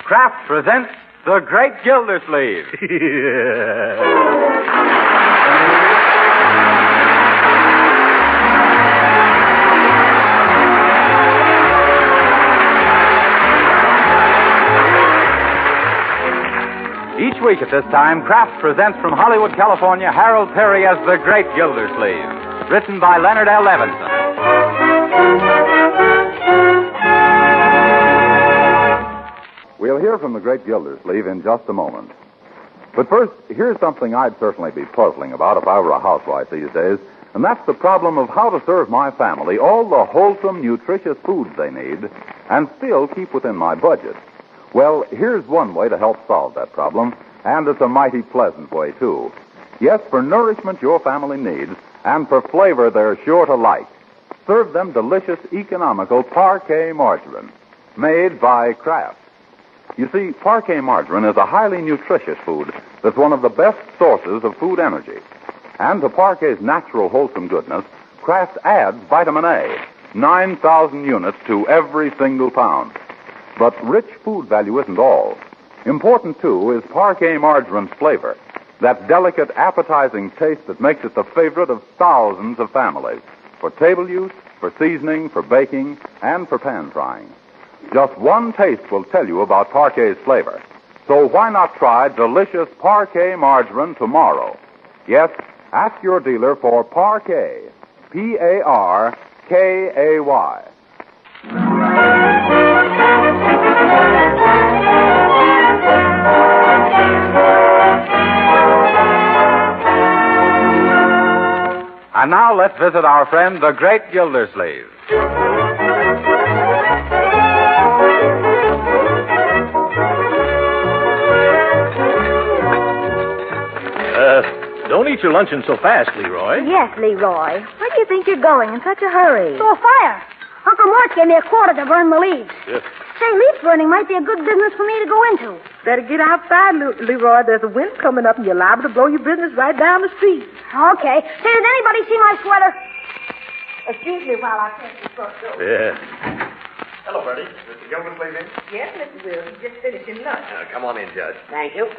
Kraft presents The Great Gildersleeve. Each week at this time, Kraft presents from Hollywood, California, Harold Peary as The Great Gildersleeve, written by Leonard L. Levinson. We'll hear from the Great Gildersleeve in just a moment. But first, here's something I'd certainly be puzzling about if I were a housewife these days, and that's the problem of how to serve my family all the wholesome, nutritious foods they need and still keep within my budget. Well, here's one way to help solve that problem, and it's a mighty pleasant way, too. Yes, for nourishment your family needs, and for flavor they're sure to like. Serve them delicious, economical Parquet margarine, made by Kraft. You see, Parquet margarine is a highly nutritious food that's one of the best sources of food energy. And to Parquet's natural, wholesome goodness, Kraft adds vitamin A, 9,000 units to every single pound. But rich food value isn't all. Important, too, is Parquet margarine's flavor, that delicate, appetizing taste that makes it the favorite of thousands of families, for table use, for seasoning, for baking, and for pan frying. Just one taste will tell you about Parquet's flavor. So why not try delicious Parquet margarine tomorrow? Yes, ask your dealer for Parquet, P-A-R-K-A-Y. And now let's visit our friend, the Great Gildersleeve. Don't eat your luncheon so fast, Leroy. Yes, Leroy. Where do you think you're going in such a hurry? To a fire. Uncle Mort gave me a quarter to burn the leaves. Yes. Say, leaf burning might be a good business for me to go into. Better get outside, Leroy. There's a wind coming up, and you're liable to blow your business right down the street. Okay. Say, did anybody see my sweater? Excuse me while I take the front door. Yeah. Hello, Bertie. Mr. Gildersleeve in? Yes, Mr. Will. He's just finishing lunch. Come on in, Judge. Thank you.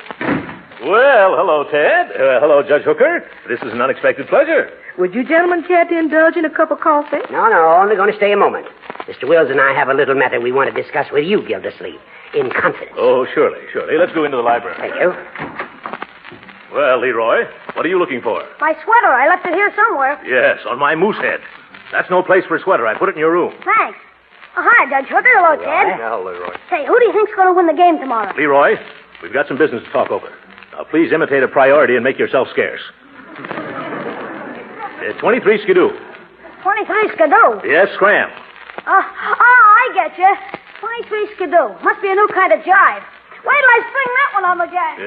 Well, hello, Ted. Hello, Judge Hooker. This is an unexpected pleasure. Would you gentlemen care to indulge in a cup of coffee? No, only going to stay a moment. Mr. Wills and I have a little matter we want to discuss with you, Gildersleeve, in confidence. Oh, surely. Let's go into the library. Thank you. Well, Leroy, what are you looking for? My sweater. I left it here somewhere. Yes, on my moose head. That's no place for a sweater. I put it in your room. Thanks. Oh, hi, Judge Hooker. Hello, Ted. Now, Leroy. Say, who do you think's going to win the game tomorrow? Leroy, we've got some business to talk over. Now, please imitate a priority and make yourself scarce. 23 skidoo. 23 skidoo. Yes, scram. I get you. 23 skidoo. Must be a new kind of jive. Wait till I spring that one on the gang.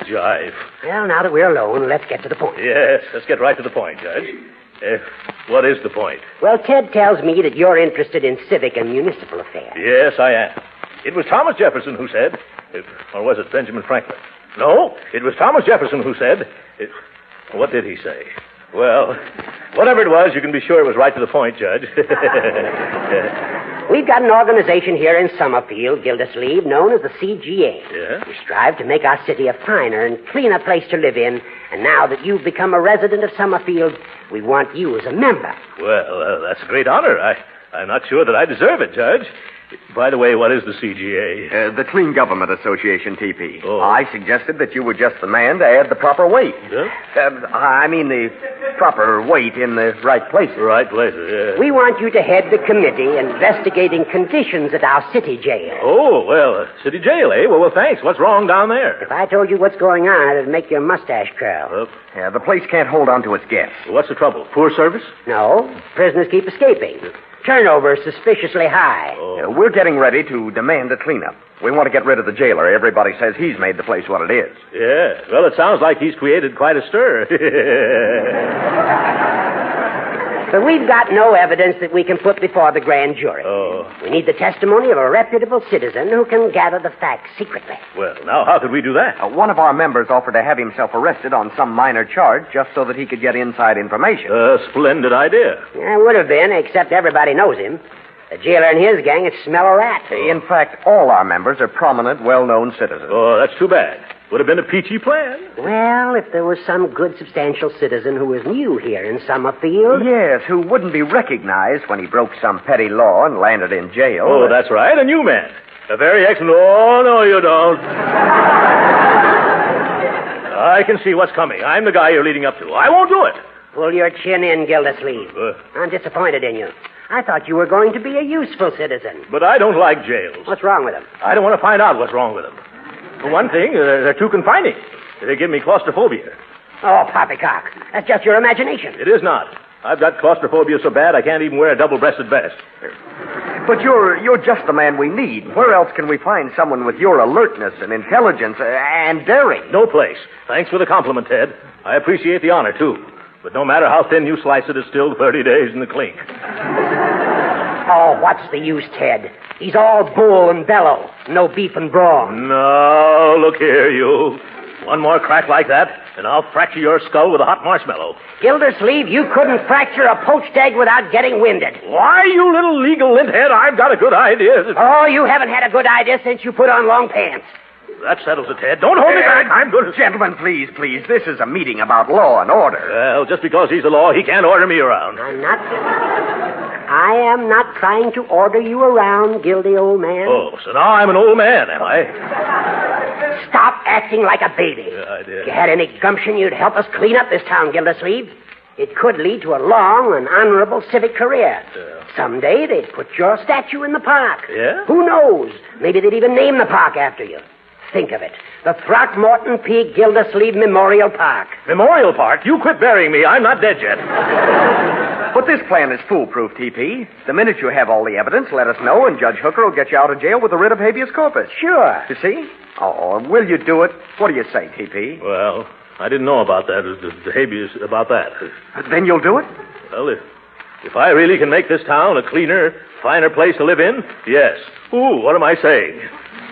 Jive. Well, now that we're alone, let's get to the point. Yes, let's get right to the point, Judge. What is the point? Well, Ted tells me that you're interested in civic and municipal affairs. Yes, I am. It was Thomas Jefferson who said, or was it Benjamin Franklin? No, it was Thomas Jefferson who said, what did he say? Well, whatever it was, you can be sure it was right to the point, Judge. We've got an organization here in Summerfield, Gildersleeve, known as the CGA. Yeah? We strive to make our city a finer and cleaner place to live in, and now that you've become a resident of Summerfield, we want you as a member. Well, that's a great honor. I'm not sure that I deserve it, Judge. By the way, what is the CGA? The Clean Government Association, TP. Oh. I suggested that you were just the man to add the proper weight. Yeah? The proper weight in the right places. Right places, yeah. We want you to head the committee investigating conditions at our city jail. Oh, well, city jail, eh? Well, thanks. What's wrong down there? If I told you what's going on, it'd make your mustache curl. Yeah, the place can't hold on to its guests. What's the trouble? Poor service? No, prisoners keep escaping. Turnover is suspiciously high. Oh. We're getting ready to demand a cleanup. We want to get rid of the jailer. Everybody says he's made the place what it is. Yeah. Well, it sounds like he's created quite a stir. But we've got no evidence that we can put before the grand jury. Oh. We need the testimony of a reputable citizen who can gather the facts secretly. Well, now, how could we do that? One of our members offered to have himself arrested on some minor charge just so that he could get inside information. A splendid idea. Yeah, it would have been, except everybody knows him. The jailer and his gang would smell a rat. In fact, all our members are prominent, well-known citizens. Oh, that's too bad. Would have been a peachy plan. Well, if there was some good, substantial citizen who was new here in Summerfield... Yes, who wouldn't be recognized when he broke some petty law and landed in jail. Oh, that's right, a new man. A very excellent... Oh, no, you don't. I can see what's coming. I'm the guy you're leading up to. I won't do it. Pull your chin in, Gildersleeve. I'm disappointed in you. I thought you were going to be a useful citizen. But I don't like jails. What's wrong with them? I don't want to find out what's wrong with them. For one thing, they're too confining. They give me claustrophobia. Oh, poppycock. That's just your imagination. It is not. I've got claustrophobia so bad I can't even wear a double-breasted vest. But you're just the man we need. Where else can we find someone with your alertness and intelligence and daring? No place. Thanks for the compliment, Ted. I appreciate the honor, too. But no matter how thin you slice it, it's still 30 days in the clink. Oh, what's the use, Ted? He's all bull and bellow. No beef and brawn. No, look here, you. One more crack like that, and I'll fracture your skull with a hot marshmallow. Gildersleeve, you couldn't fracture a poached egg without getting winded. Why, you little legal linthead, I've got a good idea. Oh, you haven't had a good idea since you put on long pants. That settles it, Ted. Don't hold me back. I'm good. Gentlemen, please. This is a meeting about law and order. Well, just because he's the law, he can't order me around. I am not trying to order you around, Gildy old man. Oh, so now I'm an old man, am I? Stop acting like a baby. Yeah, I did. If you had any gumption, you'd help us clean up this town, Gildersleeve. It could lead to a long and honorable civic career. Yeah. Someday they'd put your statue in the park. Yeah? Who knows? Maybe they'd even name the park after you. Think of it. The Throckmorton P. Gildersleeve Memorial Park. Memorial Park? You quit burying me. I'm not dead yet. But this plan is foolproof, TP. The minute you have all the evidence, let us know, and Judge Hooker will get you out of jail with a writ of habeas corpus. Sure. You see? Oh, will you do it? What do you say, TP? Well, I didn't know about that, the habeas about that. Then you'll do it? Well, if I really can make this town a cleaner, finer place to live in, yes. Ooh, what am I saying?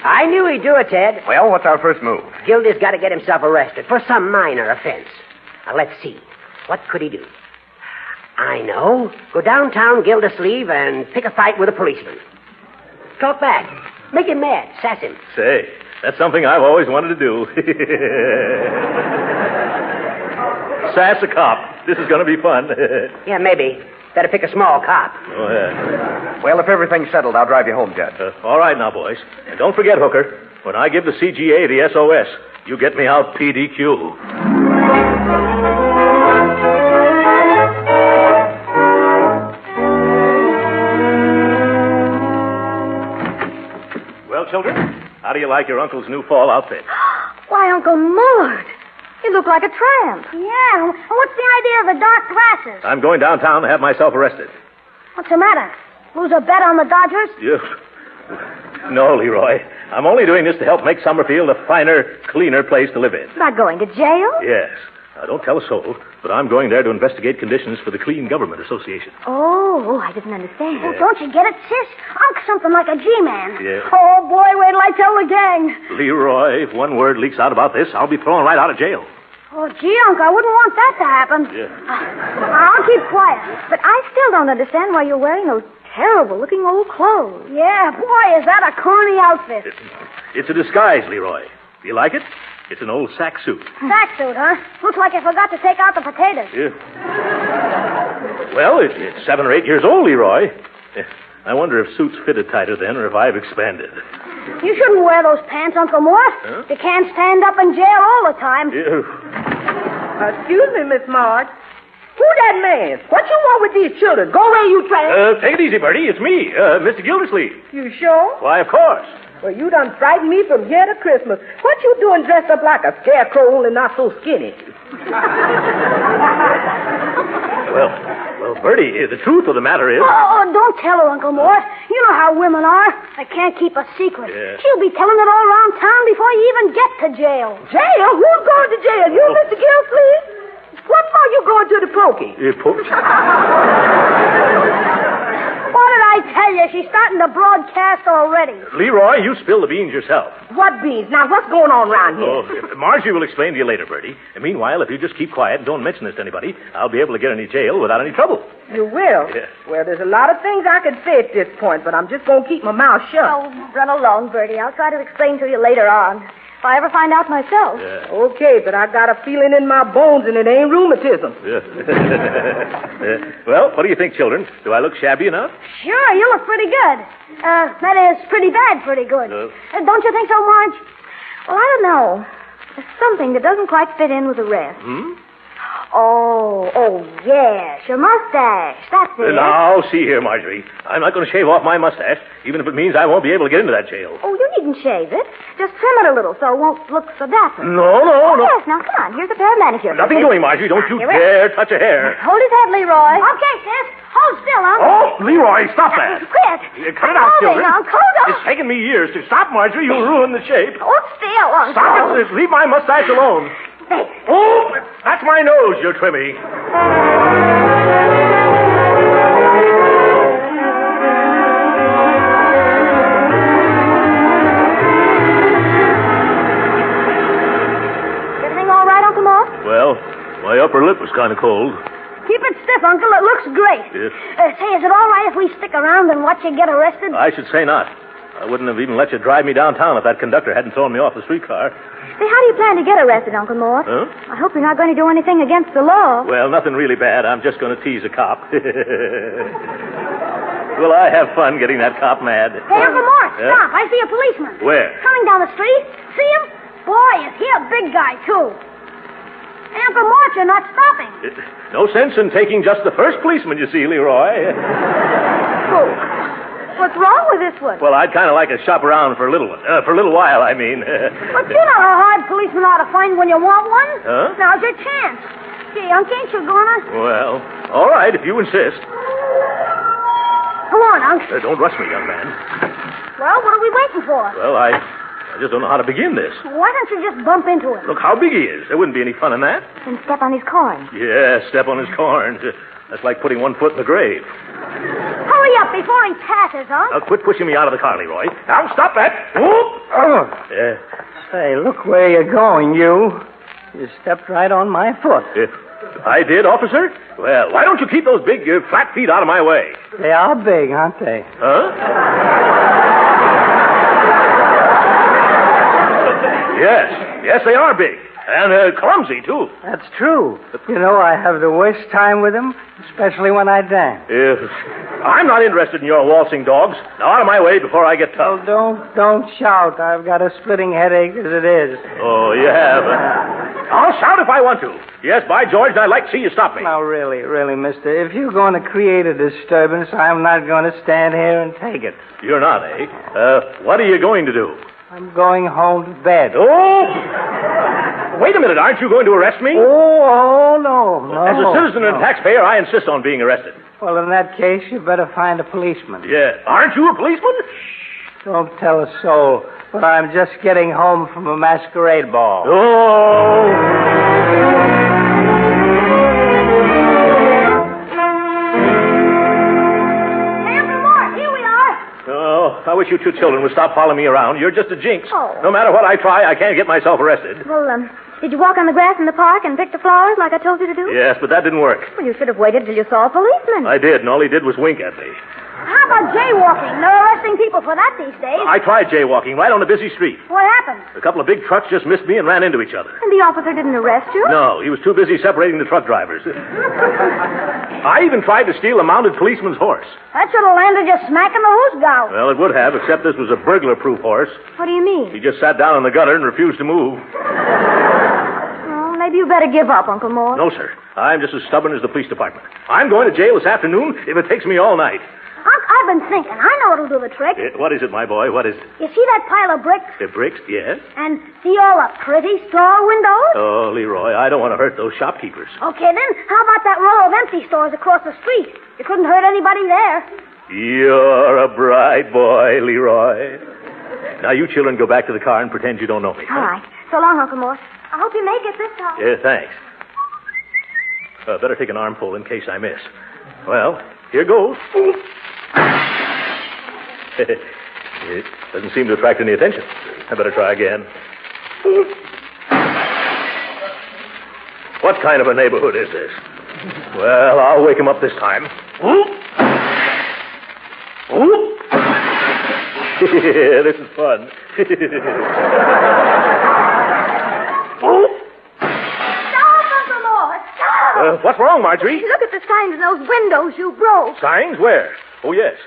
I knew he'd do it, Ted. Well, what's our first move? Gildy's got to get himself arrested for some minor offense. Now, let's see. What could he do? I know. Go downtown Gildersleeve and pick a fight with a policeman. Talk back. Make him mad. Sass him. Say, that's something I've always wanted to do. Sass a cop. This is going to be fun. Yeah, maybe. Better pick a small cop. Oh, yeah. Well, if everything's settled, I'll drive you home, Judge. All right now, boys. And don't forget, Hooker, when I give the CGA the SOS, you get me out PDQ. Well, children, how do you like your uncle's new fall outfit? Why, Uncle Mort, you look like a tramp. Yeah, what's the idea of the dark glasses? I'm going downtown to have myself arrested. What's the matter? Lose a bet on the Dodgers? No, Leroy. I'm only doing this to help make Summerfield a finer, cleaner place to live in. Not going to jail? Yes. Now, don't tell a soul, but I'm going there to investigate conditions for the Clean Government Association. Oh, I didn't understand. Oh, don't you get it, sis? Unc's something like a G-man. Yeah. Oh, boy, wait till I tell the gang. Leroy, if one word leaks out about this, I'll be thrown right out of jail. Oh, gee, Unc, I wouldn't want that to happen. Yeah. I'll keep quiet. But I still don't understand why you're wearing those terrible-looking old clothes. Yeah, boy, is that a corny outfit. It's a disguise, Leroy. Do you like it? It's an old sack suit. Sack suit, huh? Looks like I forgot to take out the potatoes. Yeah. Well, it's 7 or 8 years old, Leroy. I wonder if suits fitted tighter then or if I've expanded. You shouldn't wear those pants, Uncle Mort. Huh? You can't stand up in jail all the time. Excuse me, Miss Marge. Who that man? What you want with these children? Go away, you tramp. Take it easy, Bertie. It's me, Mr. Gildersleeve. You sure? Why, of course. Well, you done frightened me from here to Christmas. What you doing dressed up like a scarecrow, only not so skinny? Well, Bertie, the truth of the matter is... Oh, don't tell her, Uncle Mort. You know how women are. They can't keep a secret. Yeah. She'll be telling it all around town before you even get to jail. Jail? Who's going to jail? You, Mr. Gildersleeve? What for you going to the pokey? Pokey? What did I I tell you, she's starting to broadcast already. Leroy, you spill the beans yourself. What beans? Now, what's going on around here? Oh, Margie will explain to you later, Bertie. And meanwhile, if you just keep quiet and don't mention this to anybody, I'll be able to get in jail without any trouble. You will? Yes. Well, there's a lot of things I could say at this point, but I'm just going to keep my mouth shut. Oh, run along, Bertie. I'll try to explain to you later on. If I ever find out myself. Yeah. Okay, but I got a feeling in my bones, and it ain't rheumatism. Yeah. Well, what do you think, children? Do I look shabby enough? Sure, you look pretty good. That is pretty bad, pretty good. Don't you think so, Marge? Well, I don't know. There's something that doesn't quite fit in with the rest. Oh, yes, your mustache. That's it. Now, see here, Marjorie. I'm not going to shave off my mustache, even if it means I won't be able to get into that jail. Oh, you needn't shave it. Just trim it a little so it won't look so dapper. No. Yes, now come on. Here's a pair of manicure. Nothing doing, Marjorie. Don't you Here we dare touch a hair. Hold his head, Leroy. Okay, sis. Hold still, Unc. Oh, Leroy, stop that. Quit. Cut it out, children. Unc. Hold on. It's taken me years to stop, Marjorie. You'll ruin the shape. Hold still, Unc. Stop it. Leave my mustache alone. Oh, that's my nose you're trimming. Everything all right, Uncle Mort? Well, my upper lip was kind of cold. Keep it stiff, Uncle. It looks great. Yes. Say, is it all right if we stick around and watch you get arrested? I should say not. I wouldn't have even let you drive me downtown if that conductor hadn't thrown me off the streetcar. Say, how do you plan to get arrested, Uncle Mort? Huh? I hope you're not going to do anything against the law. Well, nothing really bad. I'm just going to tease a cop. Will I have fun getting that cop mad? Hey, Uncle Mort, Yeah? stop. I see a policeman. Where? Coming down the street. See him? Boy, is he a big guy, too. Hey, Uncle Mort, you're not stopping. No sense in taking just the first policeman you see, Leroy. Oh, what's wrong with this one? Well, I'd kind of like to shop around for a little while, I mean. But you know how hard policemen ought to find when you want one. Huh? Now's your chance. Gee, Unc, ain't you gonna? Well, all right, if you insist. Come on, Unc. Don't rush me, young man. Well, what are we waiting for? Well, I just don't know how to begin this. Why don't you just bump into him? Look how big he is. There wouldn't be any fun in that. And step on his corn. Yeah, step on his corns. That's like putting one foot in the grave. Hurry up before he passes, Unc. Now, quit pushing me out of the car, Leroy. Now, stop that. Whoop. Oh, Yeah. say, look where you're going, you. You stepped right on my foot. I did, officer? Well, why don't you keep those big, flat feet out of my way? They are big, aren't they? Huh? Yes, they are big. And clumsy, too. That's true. You know, I have the worst time with them, especially when I dance. I'm not interested in your waltzing dogs. Now, out of my way before I get tough. Oh, don't shout. I've got a splitting headache as it is. Oh, you have? I'll shout if I want to. Yes, by George, and I'd like to see you stop me. Now, really, mister, if you're going to create a disturbance, I'm not going to stand here and take it. You're not, eh? What are you going to do? I'm going home to bed. Oh! Wait a minute, aren't you going to arrest me? Oh, no. As a citizen and taxpayer, I insist on being arrested. Well, in that case, you better find a policeman. Yeah. Aren't you a policeman? Don't tell a soul, but I'm just getting home from a masquerade ball. Oh! Oh, I wish you two children would stop following me around. You're just a jinx. Oh. No matter what I try, I can't get myself arrested. Well, did you walk on the grass in the park and pick the flowers like I told you to do? Yes, but that didn't work. Well, you should have waited till you saw a policeman. I did, and all he did was wink at me. How about jaywalking? They're arresting people for that these days. I tried jaywalking right on a busy street. What happened? A couple of big trucks just missed me and ran into each other. And the officer didn't arrest you? No, he was too busy separating the truck drivers. I even tried to steal a mounted policeman's horse. That should have landed you smack in the hoose gout. Well, it would have, except this was a burglar-proof horse. What do you mean? He just sat down in the gutter and refused to move. Oh, maybe you better give up, Uncle Mort. No, sir. I'm just as stubborn as the police department. I'm going to jail this afternoon if it takes me all night. Unc, I've been thinking. I know what'll do the trick. What is it, my boy? What is it? You see that pile of bricks? The bricks? Yes. And see all the pretty store windows? Oh, Leroy, I don't want to hurt those shopkeepers. Okay, then, how about that row of empty stores across the street? You couldn't hurt anybody there. You're a bright boy, Leroy. Now, you children go back to the car and pretend you don't know me. All right. So long, Uncle Mort. I hope you make it this time. Yeah, thanks. Better take an armful in case I miss. Well, here goes. It doesn't seem to attract any attention. I better try again. What kind of a neighborhood is this? Well, I'll wake him up this time. Ooh. Ooh. This is fun. Ooh. Stop, Uncle Mort. Stop. What's wrong, Marjorie? Look at the signs in those windows you broke. Signs? Where? Oh, yes.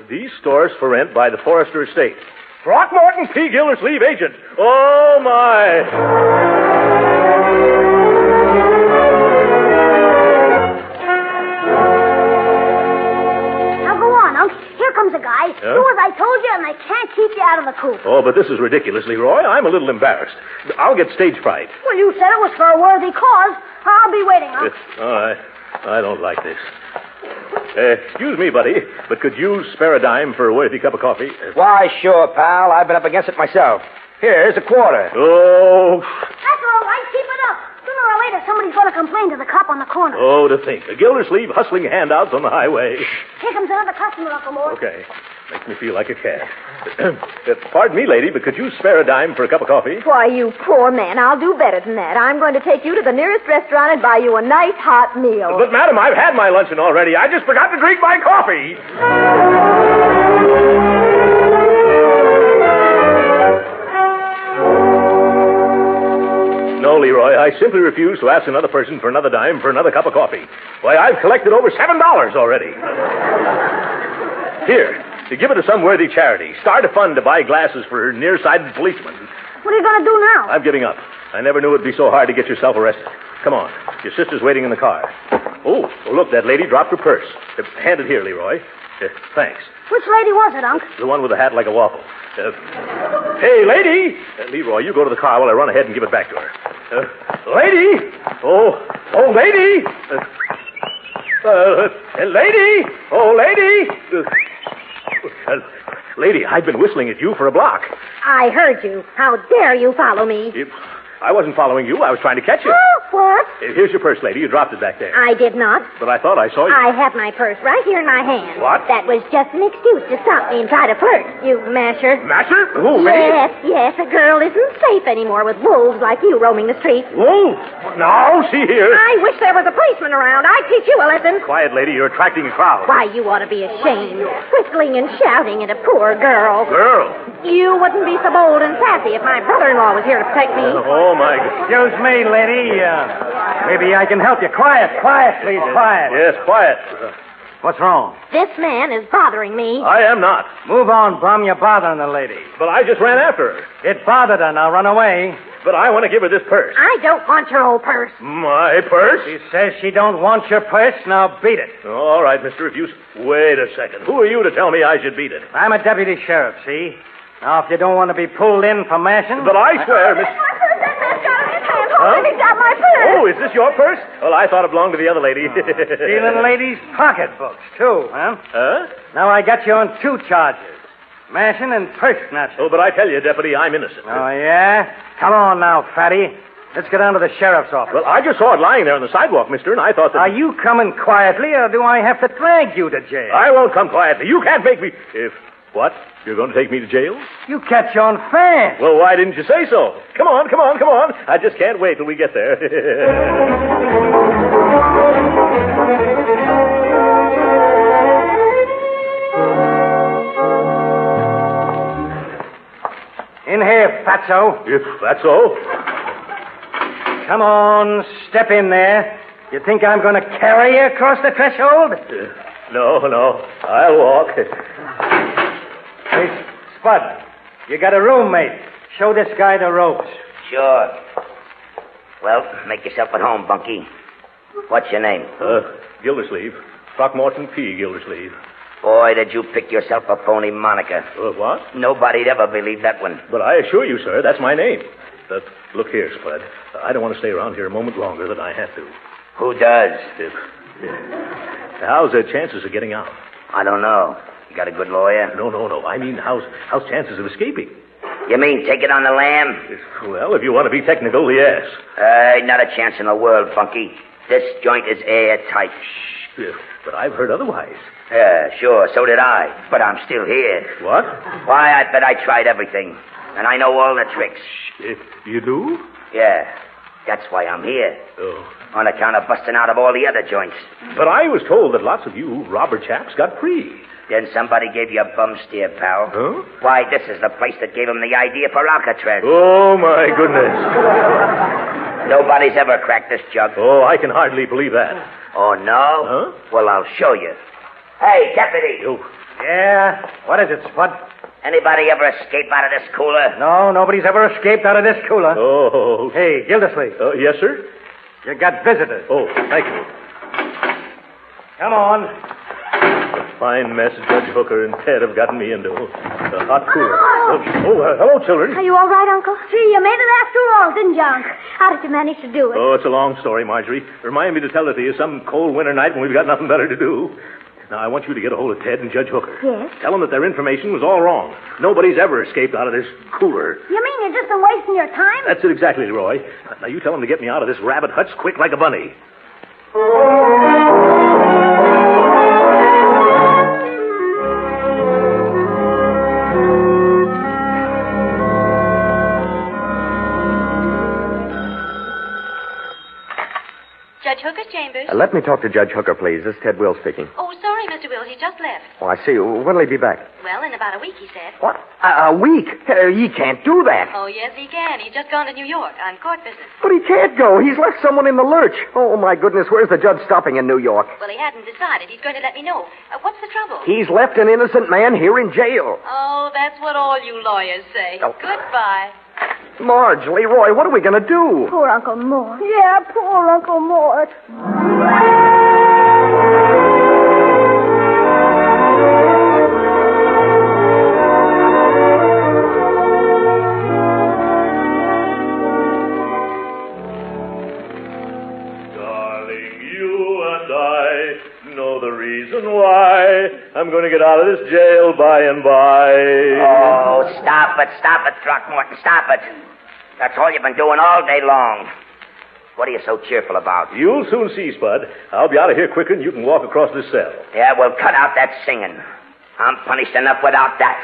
These stores for rent by the Forrester Estate. Throckmorton P. Gildersleeve, agent. Oh, my. Now go on, Unc. Here comes a guy. Yeah? Do as I told you, and they can't keep you out of the coop. Oh, but this is ridiculous, Leroy. I'm a little embarrassed. I'll get stage fright. Well, you said it was for a worthy cause. I'll be waiting, Unc. I don't like this. Excuse me, buddy, but could you spare a dime for a worthy cup of coffee? Why, sure, pal. I've been up against it myself. Here's a quarter. Oh. That's all right. Keep it up. Sooner or later, somebody's going to complain to the cop on the corner. Oh, to think. A Gildersleeve hustling handouts on the highway. Here comes another customer, Uncle Mort. Okay. Makes me feel like a cat. Pardon me, lady, but could you spare a dime for a cup of coffee? Why, you poor man, I'll do better than that. I'm going to take you to the nearest restaurant and buy you a nice hot meal. But, madam, I've had my luncheon already. I just forgot to drink my coffee. No, Leroy, I simply refuse to ask another person for another dime for another cup of coffee. Why, I've collected over $7 already. Here, to give it to some worthy charity. Start a fund to buy glasses for nearsighted policemen. What are you going to do now? I'm giving up. I never knew it'd be so hard to get yourself arrested. Come on. Your sister's waiting in the car. Oh, look, that lady dropped her purse. Hand it here, Leroy. Thanks. Which lady was it, Unc? The one with the hat like a waffle. Hey, lady! Leroy, you go to the car while I run ahead and give it back to her. Lady! Oh, lady! Lady! Oh, lady! Lady, I've been whistling at you for a block. I heard you. How dare you follow me? I wasn't following you. I was trying to catch you. What? Here's your purse, lady. You dropped it back there. I did not. But I thought I saw you. I have my purse right here in my hand. What? That was just an excuse to stop me and try to flirt, you masher. Masher? Who, me? Yes. A girl isn't safe anymore with wolves like you roaming the streets. Wolves? Now, see here. I wish there was a policeman around. I'd teach you a lesson. Quiet, lady. You're attracting a crowd. Why, you ought to be ashamed. Whistling and shouting at a poor girl. Girl? You wouldn't be so bold and sassy if my brother-in-law was here to protect me. Oh, my God. Excuse me, lady. Maybe I can help you. Quiet, please, quiet. Yes, quiet. What's wrong? This man is bothering me. I am not. Move on, bum. You're bothering the lady. But I just ran after her. It bothered her. Now run away. But I want to give her this purse. I don't want your old purse. My purse? She says she don't want your purse. Now beat it. All right, Mr. Refuse. Wait a second. Who are you to tell me I should beat it? I'm a deputy sheriff, see? Now, if you don't want to be pulled in for mashing... But I swear, Miss... My purse, that man's got it in his hand. Huh? Let me got my purse. Oh, is this your purse? Well, I thought it belonged to the other lady. Stealing ladies' pocketbooks, too, huh? Huh? Now I got you on 2 charges. Mashing and purse snatching. Oh, but I tell you, Deputy, I'm innocent. Oh, yeah? Come on now, fatty. Let's go down to the sheriff's office. Well, I just saw it lying there on the sidewalk, mister, and I thought that... Are you coming quietly, or do I have to drag you to jail? I won't come quietly. You can't make me... What? You're going to take me to jail? You catch on fast. Well, why didn't you say so? Come on. I just can't wait till we get there. In here, fatso. If that's so. Come on, step in there. You think I'm going to carry you across the threshold? No. I'll walk. Hey, Spud, you got a roommate. Show this guy the ropes. Sure. Well, make yourself at home, Bunky. What's your name? Gildersleeve. Throckmorton P. Gildersleeve. Boy, did you pick yourself a phony moniker. What? Nobody'd ever believe that one. But I assure you, sir, that's my name. Look here, Spud. I don't want to stay around here a moment longer than I have to. Who does? How's the chances of getting out? I don't know. You got a good lawyer? No. I mean, how's chances of escaping? You mean take it on the lam? Well, if you want to be technical, yes. Not a chance in the world, Bunky. This joint is airtight. Shh. But I've heard otherwise. Yeah, sure, so did I. But I'm still here. What? Why, I bet I tried everything. And I know all the tricks. You do? Yeah. That's why I'm here. Oh. On account of busting out of all the other joints. But I was told that lots of you robber chaps got free. Then somebody gave you a bum steer, pal. Huh? Why, this is the place that gave him the idea for Alcatraz. Oh, my goodness. Nobody's ever cracked this jug. Oh, I can hardly believe that. Oh, no? Huh? Well, I'll show you. Hey, deputy. Oh. Yeah? What is it, Spud? Anybody ever escape out of this cooler? No, nobody's ever escaped out of this cooler. Oh. Hey, Gildersleeve. Yes, sir? You got visitors. Oh, thank you. Come on. A fine mess Judge Hooker and Ted have gotten me into. The hot cooler. Hello, children. Are you all right, Uncle? Gee, you made it after all, didn't you, Unc? How did you manage to do it? Oh, it's a long story, Marjorie. Remind me to tell it to you some cold winter night when we've got nothing better to do. Now, I want you to get a hold of Ted and Judge Hooker. Yes? Tell them that their information was all wrong. Nobody's ever escaped out of this cooler. You mean you've just been wasting your time? That's it exactly, Leroy. Now, you tell them to get me out of this rabbit hutch quick like a bunny. Judge Hooker's chambers. Let me talk to Judge Hooker, please. This is Ted Wills speaking. Oh, sorry, Mr. Wills. He just left. Oh, I see. When'll he be back? Well, in about a week, he said. What? A week? He can't do that. Oh, yes, he can. He's just gone to New York on court business. But he can't go. He's left someone in the lurch. Oh, my goodness. Where's the judge stopping in New York? Well, he hadn't decided. He's going to let me know. What's the trouble? He's left an innocent man here in jail. Oh, that's what all you lawyers say. Oh. Goodbye. Marge, Leroy, what are we going to do? Poor Uncle Mort. Yeah, poor Uncle Mort. Darling, you and I know the reason why I'm going to get out of this jail by and by. Oh, stop it, Throckmorton, stop it. That's all you've been doing all day long. What are you so cheerful about? You'll soon see, Spud. I'll be out of here quicker than you can walk across this cell. Yeah, well, cut out that singing. I'm punished enough without that.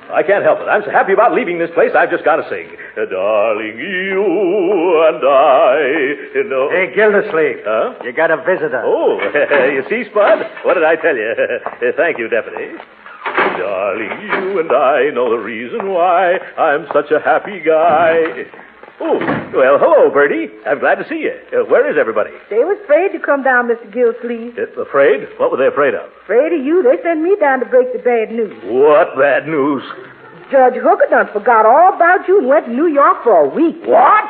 I can't help it. I'm so happy about leaving this place, I've just got to sing. Darling, you and I know... Hey, Gildersleeve. Huh? You got a visitor. Oh, you see, Spud? What did I tell you? Thank you, Deputy. Darling, you and I know the reason why I'm such a happy guy. Oh, well, hello, Bertie. I'm glad to see you. Where is everybody? They was afraid to come down, Mr. Gildersleeve. Afraid? What were they afraid of? Afraid of you. They sent me down to break the bad news. What bad news? Judge Hooker done forgot all about you and went to New York for a week. What?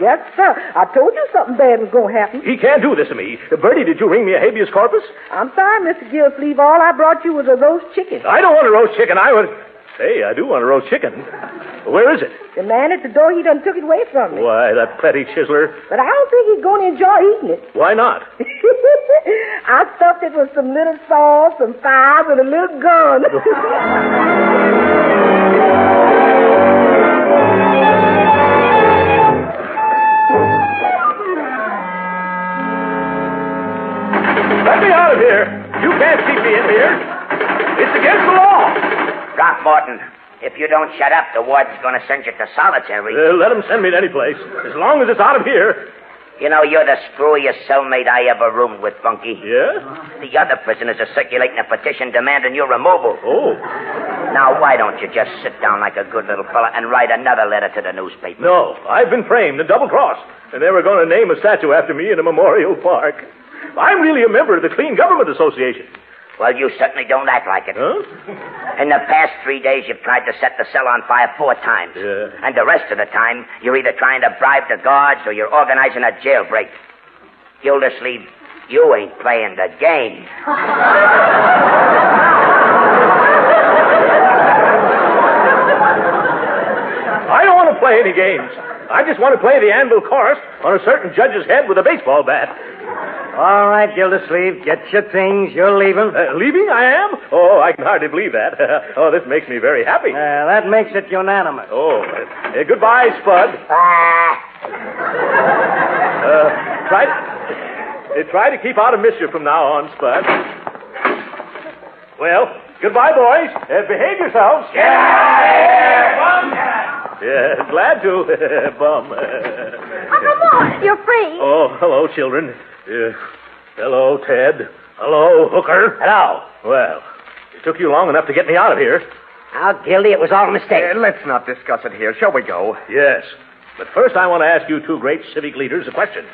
Yes, sir. I told you something bad was going to happen. He can't do this to me. Bertie, did you ring me a habeas corpus? I'm sorry, Mr. Gildersleeve. All I brought you was a roast chicken. I don't want a roast chicken. Hey, I do want a roast chicken. Where is it? The man at the door, he done took it away from me. Why, that petty chiseler. But I don't think he's going to enjoy eating it. Why not? I stuffed it with some little sauce, some fries, and a little gun. Let me out of here. You can't keep me in here. It's against the law. Throckmorton, if you don't shut up, the warden's going to send you to solitary. Let him send me to any place, as long as it's out of here. You know, you're the screwiest cellmate I ever roomed with, Bunky. Yeah? The other prisoners are circulating a petition demanding your removal. Oh. Now, why don't you just sit down like a good little fella and write another letter to the newspaper? No, I've been framed and double-crossed, and they were going to name a statue after me in a memorial park. I'm really a member of the Clean Government Association. Well, you certainly don't act like it. Huh? In the past 3 days, you've tried to set the cell on fire 4 times. Yeah. And the rest of the time, you're either trying to bribe the guards or you're organizing a jailbreak. Gildersleeve, you ain't playing the game. I don't want to play any games. I just want to play the anvil chorus on a certain judge's head with a baseball bat. All right, Gildersleeve, get your things. You're leaving. Leaving? I am? Oh, I can hardly believe that. Oh, this makes me very happy. That makes it unanimous. Oh, goodbye, Spud. Try to keep out of mischief from now on, Spud. Well, goodbye, boys. Behave yourselves. Yeah, glad to, Bum. Uncle Mort, you're free. Oh, hello, children. Hello, Ted. Hello, Hooker. Hello. Well, it took you long enough to get me out of here. Now, Gildy, it was all a mistake. Let's not discuss it here. Shall we go? Yes. But first, I want to ask you two great civic leaders a question.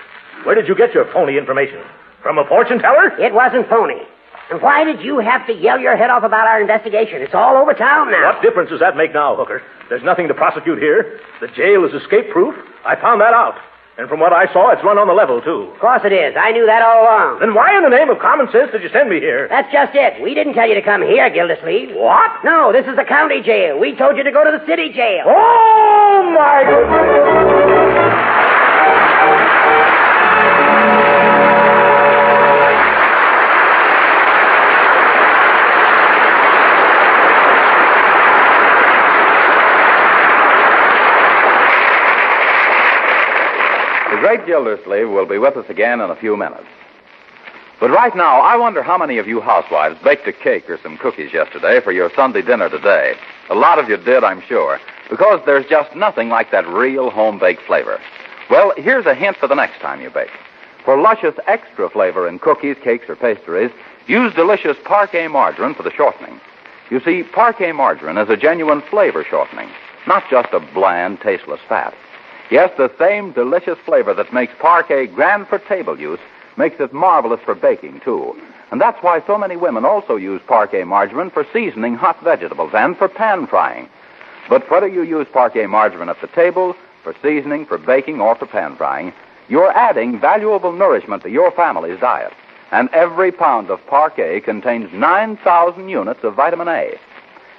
Where did you get your phony information? From a fortune teller? It wasn't phony. And why did you have to yell your head off about our investigation? It's all over town now. What difference does that make now, Hooker? There's nothing to prosecute here. The jail is escape-proof. I found that out. And from what I saw, it's run on the level, too. Of course it is. I knew that all along. Then why in the name of common sense did you send me here? That's just it. We didn't tell you to come here, Gildersleeve. What? No, this is the county jail. We told you to go to the city jail. Oh, my goodness. The Great Gildersleeve will be with us again in a few minutes. But right now, I wonder how many of you housewives baked a cake or some cookies yesterday for your Sunday dinner today. A lot of you did, I'm sure, because there's just nothing like that real home-baked flavor. Well, here's a hint for the next time you bake. For luscious extra flavor in cookies, cakes, or pastries, use delicious Parquet margarine for the shortening. You see, Parquet margarine is a genuine flavor shortening, not just a bland, tasteless fat. Yes, the same delicious flavor that makes Parquet grand for table use makes it marvelous for baking, too. And that's why so many women also use Parquet margarine for seasoning hot vegetables and for pan frying. But whether you use Parquet margarine at the table, for seasoning, for baking, or for pan frying, you're adding valuable nourishment to your family's diet. And every pound of Parquet contains 9,000 units of vitamin A.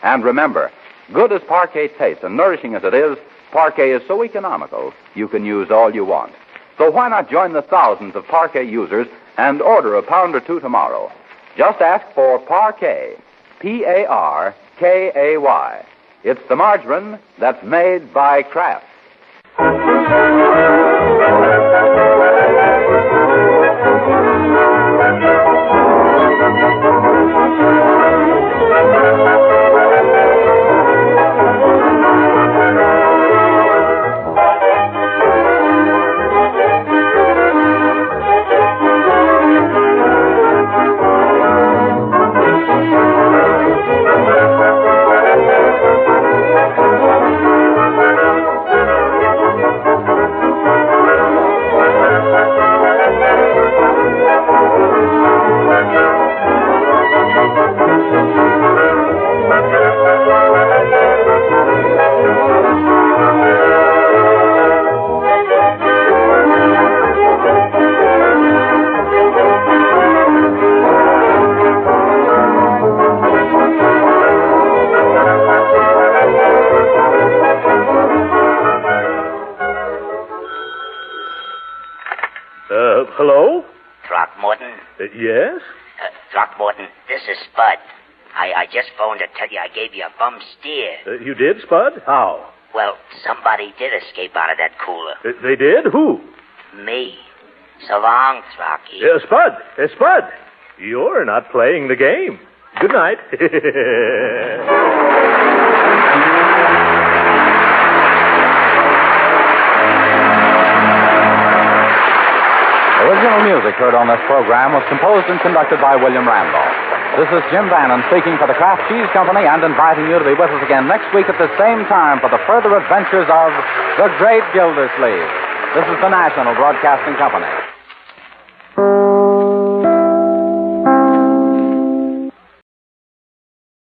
And remember, good as Parquet tastes and nourishing as it is, Parquet is so economical, you can use all you want. So why not join the thousands of Parquet users and order a pound or two tomorrow? Just ask for Parquet, P-A-R-K-A-Y. It's the margarine that's made by Kraft. Hello? Throckmorton? Yes? Throckmorton, this is Spud. I just phoned to tell you I gave you a bum steer. You did, Spud? How? Well, somebody did escape out of that cooler. They did? Who? Me. So long, Throcky. Spud, you're not playing the game. Good night. Original music heard on this program was composed and conducted by William Randolph. This is Jim Bannon speaking for the Kraft Cheese Company and inviting you to be with us again next week at the same time for the further adventures of the Great Gildersleeve. This is the National Broadcasting Company.